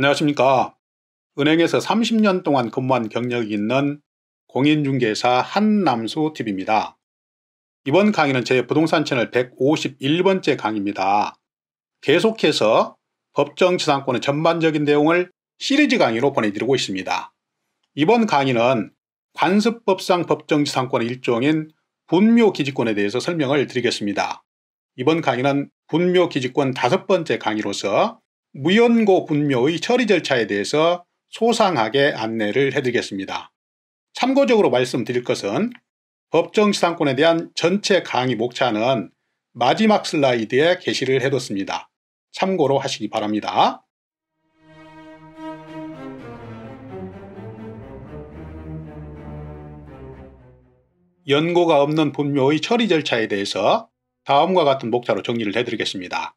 안녕하십니까. 은행에서 30년 동안 근무한 경력이 있는 공인중개사 한남수TV입니다. 이번 강의는 제 부동산 채널 151번째 강의입니다. 계속해서 법정지상권의 전반적인 내용을 시리즈 강의로 보내드리고 있습니다. 이번 강의는 관습법상 법정지상권의 일종인 분묘기지권에 대해서 설명을 드리겠습니다. 이번 강의는 분묘기지권 5번째 강의로서 무연고 분묘의 처리 절차에 대해서 소상하게 안내를 해드리겠습니다. 참고적으로 말씀드릴 것은 법정지상권에 대한 전체 강의 목차는 마지막 슬라이드에 게시를 해뒀습니다. 참고로 하시기 바랍니다. 연고가 없는 분묘의 처리 절차에 대해서 다음과 같은 목차로 정리를 해드리겠습니다.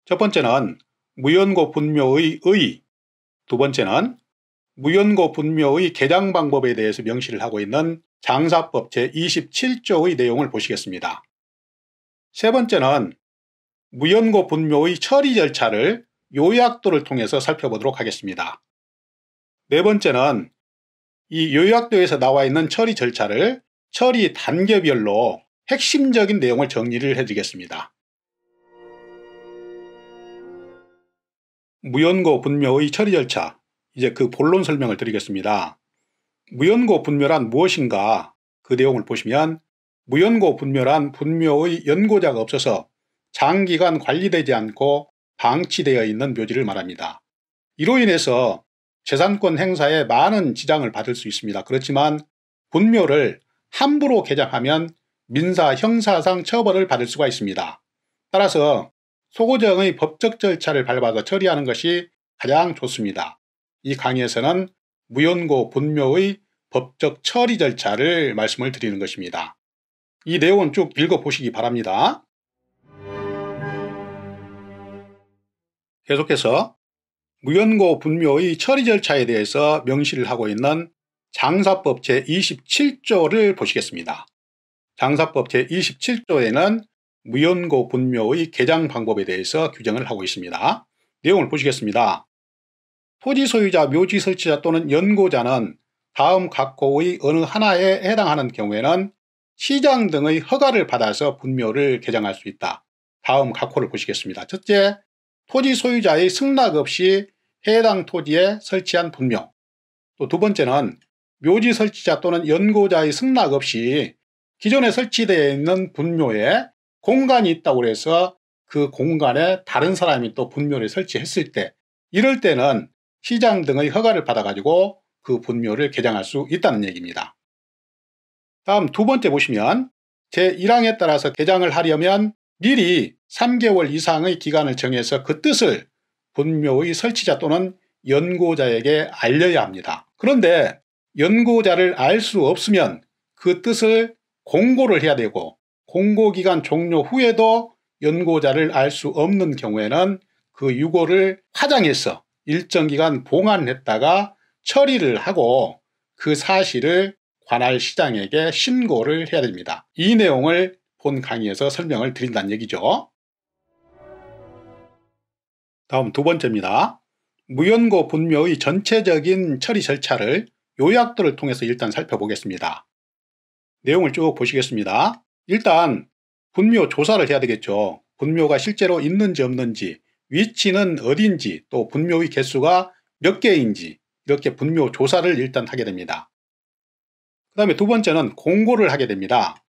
첫 번째는 무연고 분묘의 의, 두 번째는 무연고 분묘의 개장 방법에 대해서 명시를 하고 있는 장사법 제27조의 내용을 보시겠습니다. 세 번째는 무연고 분묘의 처리 절차를 요약도를 통해서 살펴보도록 하겠습니다. 네 번째는 이 요약도에서 나와 있는 처리 절차를 처리 단계별로 핵심적인 내용을 정리를 해드리겠습니다. 무연고 분묘의 처리 절차, 이제 그 본론 설명을 드리겠습니다. 무연고 분묘란 무엇인가? 그 내용을 보시면 무연고 분묘란 분묘의 연고자가 없어서 장기간 관리되지 않고 방치되어 있는 묘지를 말합니다. 이로 인해서 재산권 행사에 많은 지장을 받을 수 있습니다. 그렇지만 분묘를 함부로 개장하면 민사, 형사상 처벌을 받을 수가 있습니다. 따라서 소고정의 법적 절차를 밟아서 처리하는 것이 가장 좋습니다. 이 강의에서는 무연고 분묘의 법적 처리 절차를 말씀을 드리는 것입니다. 이 내용은 쭉 읽어보시기 바랍니다. 계속해서 무연고 분묘의 처리 절차에 대해서 명시를 하고 있는 장사법 제27조를 보시겠습니다. 장사법 제27조에는 무연고 분묘의 개장 방법에 대해서 규정을 하고 있습니다. 내용을 보시겠습니다. 토지 소유자, 묘지 설치자 또는 연고자는 다음 각호의 어느 하나에 해당하는 경우에는 시장 등의 허가를 받아서 분묘를 개장할 수 있다. 다음 각호를 보시겠습니다. 첫째, 토지 소유자의 승낙 없이 해당 토지에 설치한 분묘. 또 두 번째는 묘지 설치자 또는 연고자의 승낙 없이 기존에 설치되어 있는 분묘에 공간이 있다고 해서 그 공간에 다른 사람이 또 분묘를 설치했을 때, 이럴 때는 시장 등의 허가를 받아가지고 그 분묘를 개장할 수 있다는 얘기입니다. 다음 두 번째 보시면 제1항에 따라서 개장을 하려면 미리 3개월 이상의 기간을 정해서 그 뜻을 분묘의 설치자 또는 연고자에게 알려야 합니다. 그런데 연고자를 알 수 없으면 그 뜻을 공고를 해야 되고, 공고기간 종료 후에도 연고자를 알 수 없는 경우에는 그 유고를 화장해서 일정 기간 봉안했다가 처리를 하고 그 사실을 관할 시장에게 신고를 해야 됩니다. 이 내용을 본 강의에서 설명을 드린다는 얘기죠. 다음 두 번째입니다. 무연고 분묘의 전체적인 처리 절차를 요약도를 통해서 일단 살펴보겠습니다. 내용을 쭉 보시겠습니다. 일단 분묘 조사를 해야 되겠죠. 분묘가 실제로 있는지 없는지, 위치는 어딘지, 또 분묘의 개수가 몇 개인지, 이렇게 분묘 조사를 일단 하게 됩니다. 그 다음에 두 번째는 공고를 하게 됩니다.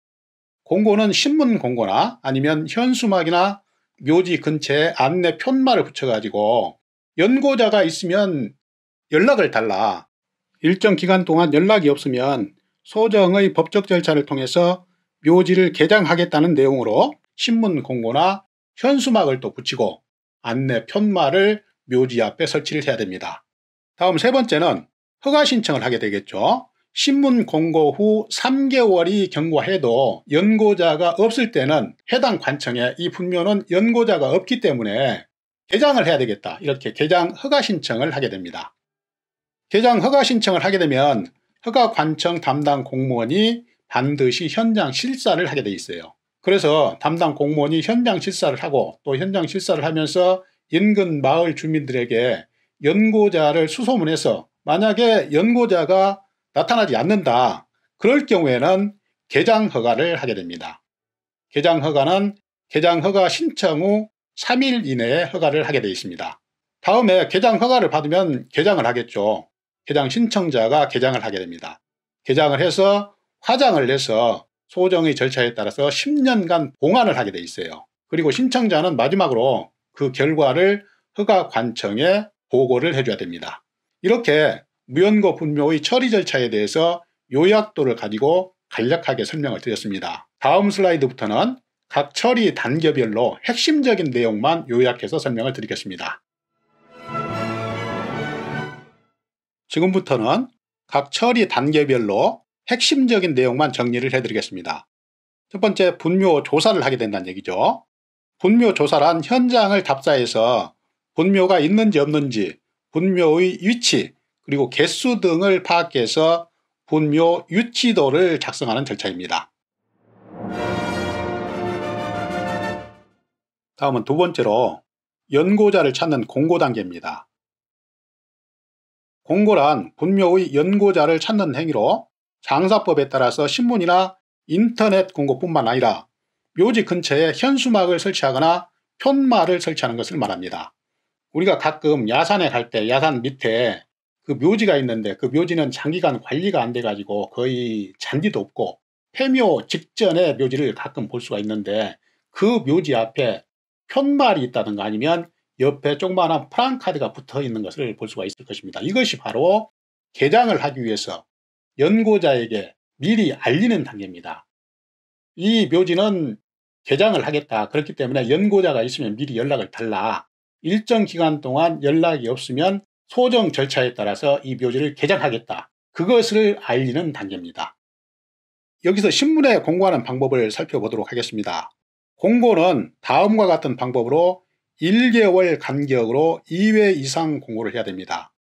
공고는 신문 공고나 아니면 현수막이나 묘지 근처에 안내 편말을 붙여가지고 연고자가 있으면 연락을 달라, 일정 기간 동안 연락이 없으면 소정의 법적 절차를 통해서 묘지를 개장하겠다는 내용으로 신문 공고나 현수막을 또 붙이고 안내 편말을 묘지 앞에 설치를 해야 됩니다. 다음 세 번째는 허가 신청을 하게 되겠죠. 신문 공고 후 3개월이 경과해도 연고자가 없을 때는 해당 관청에 이 분묘는 연고자가 없기 때문에 개장을 해야 되겠다, 이렇게 개장 허가 신청을 하게 됩니다. 개장 허가 신청을 하게 되면 허가 관청 담당 공무원이 반드시 현장 실사를 하게 돼 있어요. 그래서 담당 공무원이 현장 실사를 하고 또 현장 실사를 하면서 인근 마을 주민들에게 연고자를 수소문해서 만약에 연고자가 나타나지 않는다, 그럴 경우에는 개장 허가를 하게 됩니다. 개장 허가는 개장 허가 신청 후 3일 이내에 허가를 하게 되어 있습니다. 다음에 개장 허가를 받으면 개장을 하겠죠. 개장 신청자가 개장을 하게 됩니다. 개장을 해서 화장을 내서 소정의 절차에 따라서 10년간 봉안을 하게 돼 있어요. 그리고 신청자는 마지막으로 그 결과를 허가관청에 보고를 해줘야 됩니다. 이렇게 무연고 분묘의 처리 절차에 대해서 요약도를 가지고 간략하게 설명을 드렸습니다. 다음 슬라이드부터는 각 처리 단계별로 핵심적인 내용만 요약해서 설명을 드리겠습니다. 지금부터는 각 처리 단계별로 핵심적인 내용만 정리를 해드리겠습니다. 첫 번째, 분묘 조사를 하게 된다는 얘기죠. 분묘 조사란 현장을 답사해서 분묘가 있는지 없는지, 분묘의 위치, 그리고 개수 등을 파악해서 분묘 유치도를 작성하는 절차입니다. 다음은 두 번째로 연고자를 찾는 공고 단계입니다. 공고란 분묘의 연고자를 찾는 행위로 장사법에 따라서 신문이나 인터넷 공고뿐만 아니라 묘지 근처에 현수막을 설치하거나 푯말을 설치하는 것을 말합니다. 우리가 가끔 야산에 갈 때 야산 밑에 그 묘지가 있는데 그 묘지는 장기간 관리가 안 돼 가지고 거의 잔디도 없고 폐묘 직전에 묘지를 가끔 볼 수가 있는데, 그 묘지 앞에 푯말이 있다든가 아니면 옆에 조그마한 프랑카드가 붙어 있는 것을 볼 수가 있을 것입니다. 이것이 바로 개장을 하기 위해서 연고자에게 미리 알리는 단계입니다. 이 묘지는 개장을 하겠다, 그렇기 때문에 연고자가 있으면 미리 연락을 달라, 일정 기간 동안 연락이 없으면 소정 절차에 따라서 이 묘지를 개장하겠다, 그것을 알리는 단계입니다. 여기서 신문에 공고하는 방법을 살펴보도록 하겠습니다. 공고는 다음과 같은 방법으로 1개월 간격으로 2회 이상 공고를 해야 됩니다.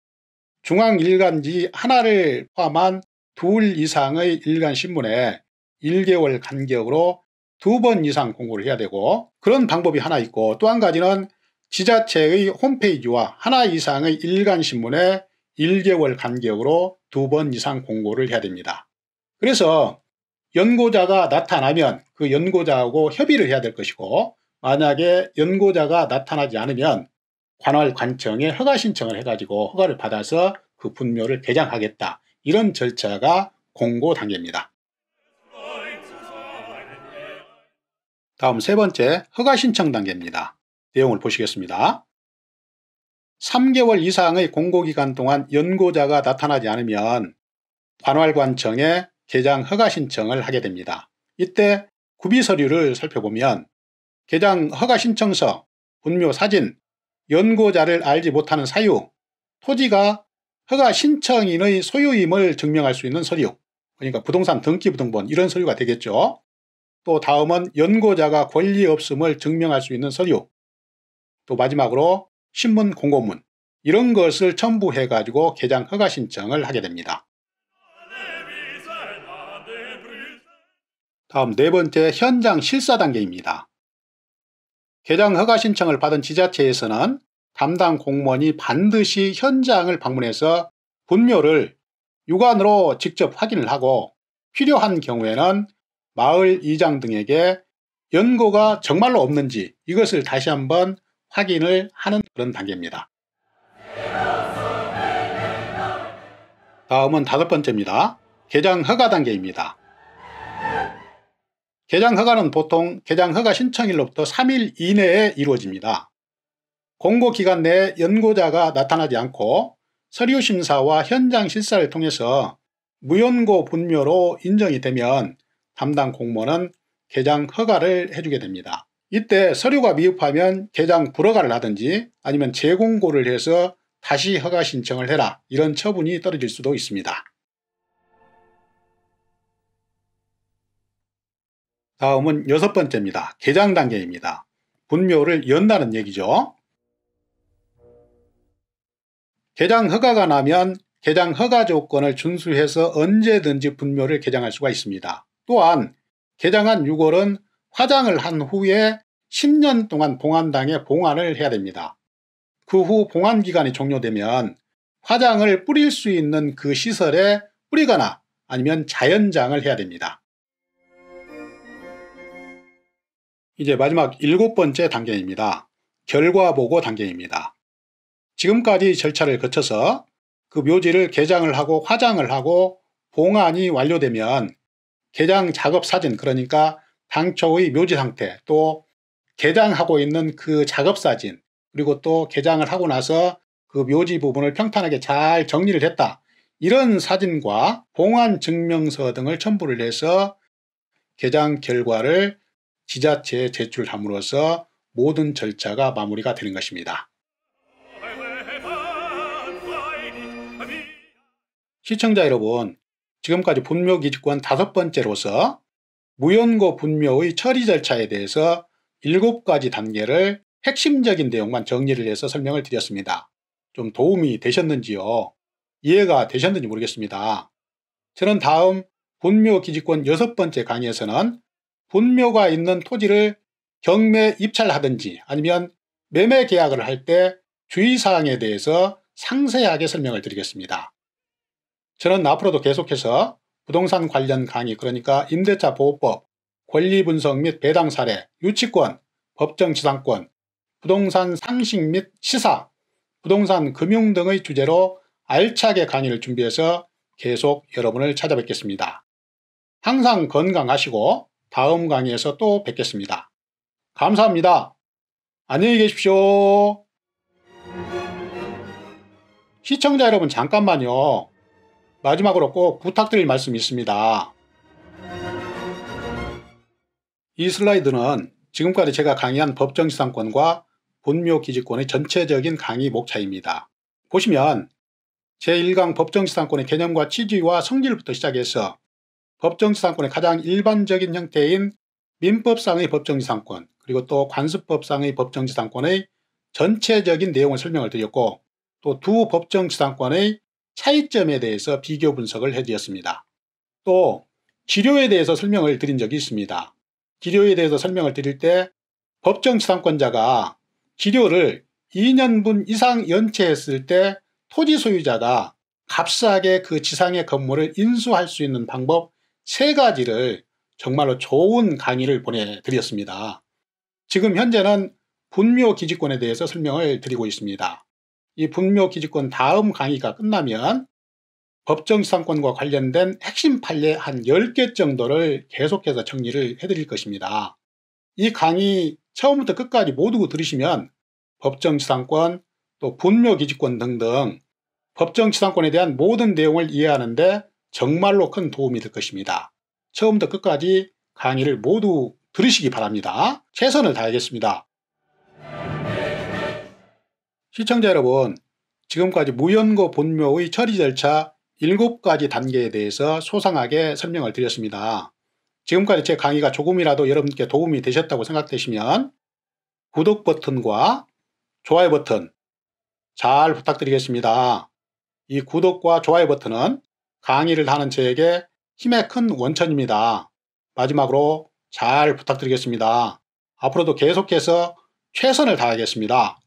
중앙일간지 하나를 포함한 2 이상의 일간신문에 1개월 간격으로 2번 이상 공고를 해야 되고, 그런 방법이 하나 있고, 또 한 가지는 지자체의 홈페이지와 하나 이상의 일간신문에 1개월 간격으로 2번 이상 공고를 해야 됩니다. 그래서 연고자가 나타나면 그 연고자하고 협의를 해야 될 것이고, 만약에 연고자가 나타나지 않으면 관할관청에 허가 신청을 해가지고 허가를 받아서 그 분묘를 개장하겠다, 이런 절차가 공고 단계입니다. 다음 세 번째, 허가 신청 단계입니다. 내용을 보시겠습니다. 3개월 이상의 공고기간 동안 연고자가 나타나지 않으면 관할관청에 개장 허가 신청을 하게 됩니다. 이때 구비서류를 살펴보면 개장 허가 신청서, 분묘 사진, 연고자를 알지 못하는 사유, 토지가 허가 신청인의 소유임을 증명할 수 있는 서류, 그러니까 부동산 등기부등본, 이런 서류가 되겠죠. 또 다음은 연고자가 권리 없음을 증명할 수 있는 서류, 또 마지막으로 신문 공고문, 이런 것을 첨부해 가지고 개장 허가 신청을 하게 됩니다. 다음 네 번째, 현장 실사 단계입니다. 개장 허가 신청을 받은 지자체에서는 담당 공무원이 반드시 현장을 방문해서 분묘를 육안으로 직접 확인을 하고, 필요한 경우에는 마을 이장 등에게 연고가 정말로 없는지 이것을 다시 한번 확인을 하는 그런 단계입니다. 다음은 다섯 번째입니다. 개장 허가 단계입니다. 개장 허가는 보통 개장 허가 신청일로부터 3일 이내에 이루어집니다. 공고 기간 내에 연고자가 나타나지 않고 서류 심사와 현장 실사를 통해서 무연고 분묘로 인정이 되면 담당 공무원은 개장 허가를 해주게 됩니다. 이때 서류가 미흡하면 개장 불허가를 하든지 아니면 재공고를 해서 다시 허가 신청을 해라, 이런 처분이 떨어질 수도 있습니다. 다음은 여섯 번째입니다. 개장 단계입니다. 분묘를 연다는 얘기죠. 개장 허가가 나면 개장 허가 조건을 준수해서 언제든지 분묘를 개장할 수가 있습니다. 또한 개장한 유골은 화장을 한 후에 10년 동안 봉안당에 봉안을 해야 됩니다. 그 후 봉안기간이 종료되면 화장을 뿌릴 수 있는 그 시설에 뿌리거나 아니면 자연장을 해야 됩니다. 이제 마지막 7번째 단계입니다. 결과보고 단계입니다. 지금까지 절차를 거쳐서 그 묘지를 개장을 하고 화장을 하고 봉안이 완료되면 개장 작업 사진, 그러니까 당초의 묘지 상태, 또 개장하고 있는 그 작업 사진, 그리고 또 개장을 하고 나서 그 묘지 부분을 평탄하게 잘 정리를 했다, 이런 사진과 봉안 증명서 등을 첨부를 해서 개장 결과를 지자체에 제출함으로써 모든 절차가 마무리가 되는 것입니다. 시청자 여러분, 지금까지 분묘기지권 5번째로서 무연고 분묘의 처리 절차에 대해서 7가지 단계를 핵심적인 내용만 정리를 해서 설명을 드렸습니다. 좀 도움이 되셨는지요? 이해가 되셨는지 모르겠습니다. 저는 다음 분묘기지권 6번째 강의에서는 분묘가 있는 토지를 경매 입찰하든지 아니면 매매 계약을 할 때 주의사항에 대해서 상세하게 설명을 드리겠습니다. 저는 앞으로도 계속해서 부동산 관련 강의, 그러니까 임대차 보호법, 권리분석 및 배당 사례, 유치권, 법정지상권, 부동산 상식 및 시사, 부동산 금융 등의 주제로 알차게 강의를 준비해서 계속 여러분을 찾아뵙겠습니다. 항상 건강하시고 다음 강의에서 또 뵙겠습니다. 감사합니다. 안녕히 계십시오. 시청자 여러분, 잠깐만요. 마지막으로 꼭 부탁드릴 말씀이 있습니다. 이 슬라이드는 지금까지 제가 강의한 법정지상권과 분묘기지권의 전체적인 강의 목차입니다. 보시면 제1강 법정지상권의 개념과 취지와 성질부터 시작해서 법정지상권의 가장 일반적인 형태인 민법상의 법정지상권, 그리고 또 관습법상의 법정지상권의 전체적인 내용을 설명을 드렸고, 또 두 법정지상권의 차이점에 대해서 비교 분석을 해드렸습니다. 또 기료에 대해서 설명을 드린 적이 있습니다. 기료에 대해서 설명을 드릴 때 법정지상권자가 기료를 2년분 이상 연체했을 때 토지 소유자가 값싸게 그 지상의 건물을 인수할 수 있는 방법 3가지를 정말로 좋은 강의를 보내드렸습니다. 지금 현재는 분묘기지권에 대해서 설명을 드리고 있습니다. 이 분묘기지권 다음 강의가 끝나면 법정지상권과 관련된 핵심 판례 한 10개 정도를 계속해서 정리를 해드릴 것입니다. 이 강의 처음부터 끝까지 모두 들으시면 법정지상권, 또 분묘기지권 등등 법정지상권에 대한 모든 내용을 이해하는데 정말로 큰 도움이 될 것입니다. 처음부터 끝까지 강의를 모두 들으시기 바랍니다. 최선을 다하겠습니다. 시청자 여러분, 지금까지 무연고 분묘의 처리 절차 7가지 단계에 대해서 소상하게 설명을 드렸습니다. 지금까지 제 강의가 조금이라도 여러분께 도움이 되셨다고 생각되시면 구독 버튼과 좋아요 버튼 잘 부탁드리겠습니다. 이 구독과 좋아요 버튼은 강의를 하는 저에게 힘의 큰 원천입니다. 마지막으로 잘 부탁드리겠습니다. 앞으로도 계속해서 최선을 다하겠습니다.